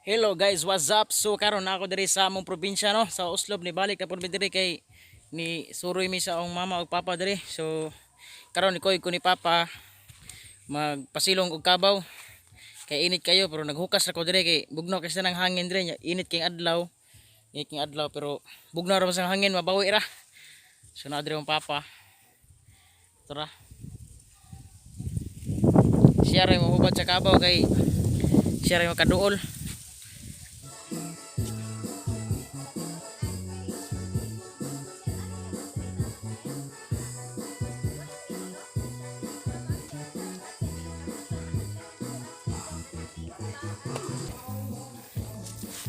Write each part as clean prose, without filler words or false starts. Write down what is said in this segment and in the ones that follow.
Hello guys, what's up? So karon na ako diri sa among probinsya no, sa Uslob ni balik na mi diri kay ni suroy mi sa akong mama ug papa diri. So karon ni ko ni papa magpasilong og kabaw. Kay init kayo pero naghukas ra ko diri kay bugnaw kasi nang hangin diri nya. Init king adlaw. Init king adlaw pero bugnaw ra sa hangin mabawi ra. So na diri ang papa. Tara. Siya ray mahubad sa kabaw kay siya ray makaduol.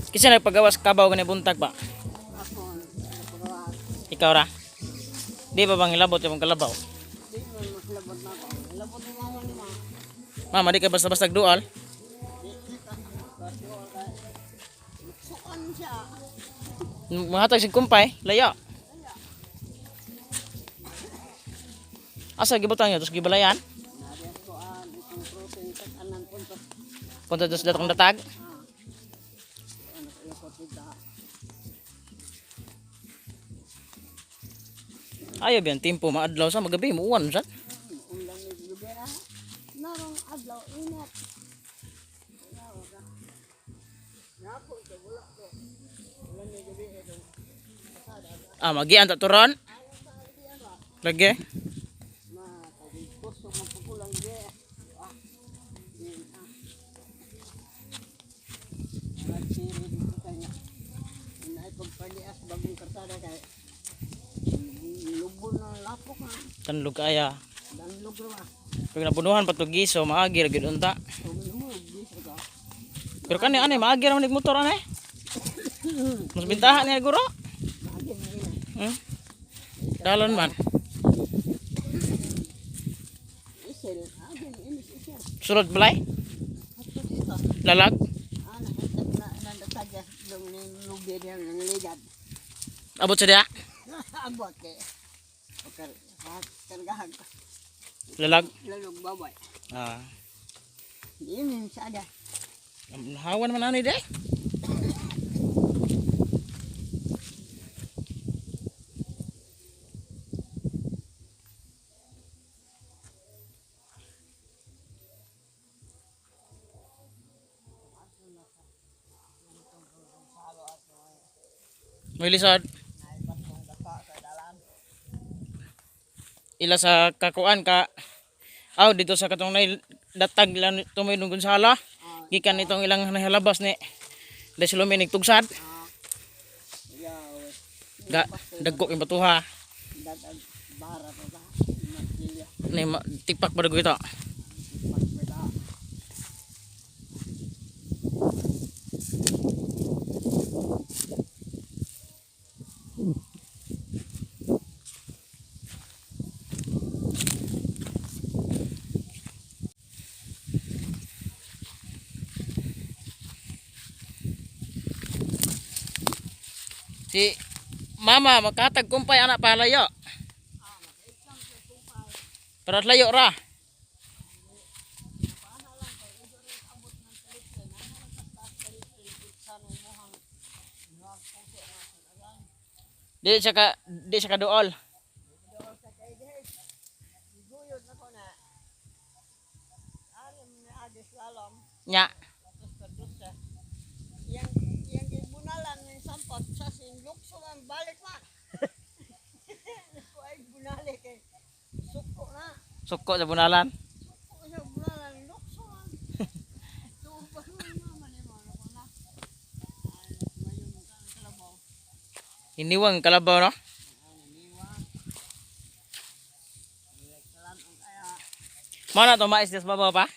Kasi nagpagawas kabaw kanay buntag pa. Ako, nagpagawa. Ikaw ra. Di ba bang ilabot yung kalabaw? Di mo maglabot na ako. Labot mo ako ni ma. Mama, di ka basta-basta dual. Sukan siya. Mahatag sig kumpay, laya. Asa gibutan niyo tos gibalayan? Nariyan ko itong protein sa kanan punta. Punta tos datong datag. Ano ko yung kotida. Ayo biyan timpo maadlaw sa magabi muuwan sa. Ulan ni Lubera. Narong adlaw inat. Napo ito wala ko. Ulan ni gabi ito. Ah, magian ta turon. Lagi. Gusto magpupulang di. Nagsiri dito kanya. Naipagpalias bagong karsada kay lubon na lapok ha. Tanlog kaya. Danlog naman. Pag napunuhan patugi so maagi ra gyud unta. Tumulong bisa ka. Pero kani ani maagi ra man motor ani. Mas bintahan ni guro. Lagi na rin. Hmm? Dalon man. Isel. Agin inis isel. Sulod balay. Ato dito. Lalag. Nakatag na nandatagya dong ni lubi niya ng ligad. Abot sa dia. Abot kay. Pakar. Kargahan ko. Lalag. Lalong babay. Ah. Imin sa ada. Hawan man ani day. May lisod. Naibat mong daka sa dalan. Ila sa kakuan ka. Aw dito sa katong datag lan tumoy ng Gonzalo. Gikan itong ilang nahalabas ni Desilome nigtugsad. Yaw. Ga dagko yung batuha. Dadag bara pa ba? Magsilya. Ni tikpak pa dago ito. Magbeda. Si mama makatag kumpay anak pa layo. Pero layo ra. Di siya ka dool. Guyod na ko na. Ari mo na adis lalom. Nya. Kadusta. Yang gibunalan ng sampot sa sinlukso man balik man. Ko ay bunali kay suko na. Suko sa bunalan. Suko sa bunalan lukso man. Tupa man mama ni mo na ko na. Ay mayong ka ng kalabaw. Iniwang kalabaw no. Mana to mais des babaw pa?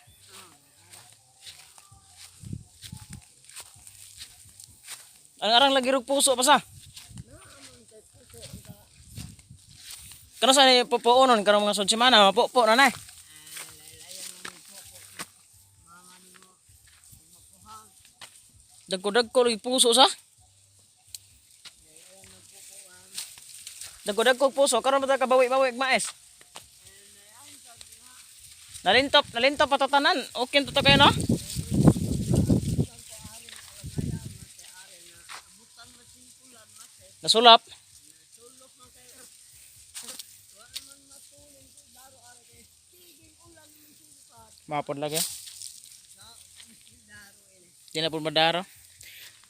Ang arang lagi rug puso pa sa. Kano sa ni pupuonon karong mga sud semana mapupo na nay. Dagko-dagko lagi puso sa. Dagko-dagko puso karon ba ta kabawi-bawi og mais? Nalintop pa to tanan. Okay to kayo no? Nasulap. Sulok man kay wa man matulin ko daro ara kay tigil ulan man sukat. Mapod lagi. Daro ini. Di na po madaro.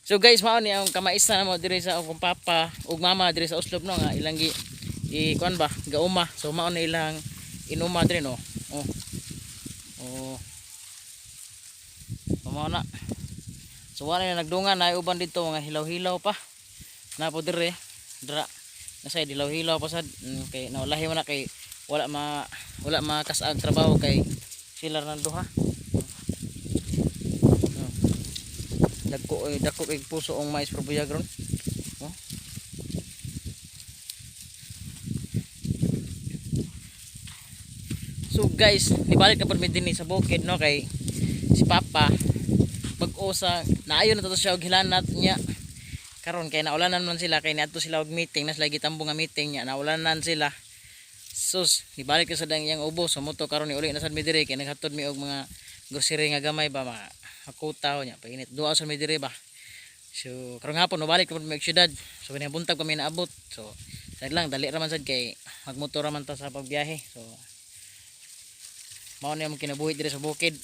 So guys, mao ni ang kamaisa na mo diri sa akong papa ug mama diri sa Uslob no nga ilang kuan ba gauma. So mao na ilang inuma diri no. Oh. Oh. Mao na. So wala na nagdungan na uban dito mga hilaw-hilaw pa. Na po diri dra. Nasay hilaw-hilaw pa sad kay naulahi mo na kay wala makasag trabaho kay sila nang duha. Dako kay puso ang mais probuyagron. Oh. So guys, nibalik na pud mi dinhi sa bukid no kay si Papa mag-usa naayo na to siya og hilanat niya. Karon kay naulanan man sila kay niadto sila og meeting nas lagi tambong nga meeting niya naulanan sila. Sus, nibalik sa dang iyang ubo so moto karon ni uli na sad mi diri kay naghatod mi og mga grocery nga gamay ba mga makutaw niya painit duha sa mi diri ba. So karon hapon nabalik na pud mi og syudad. So buntag kami naabot. So sad lang dali ra man sad kay magmotor ra man ta sa pagbiyahe. So mao ni ang kinabuhi diri sa bukid.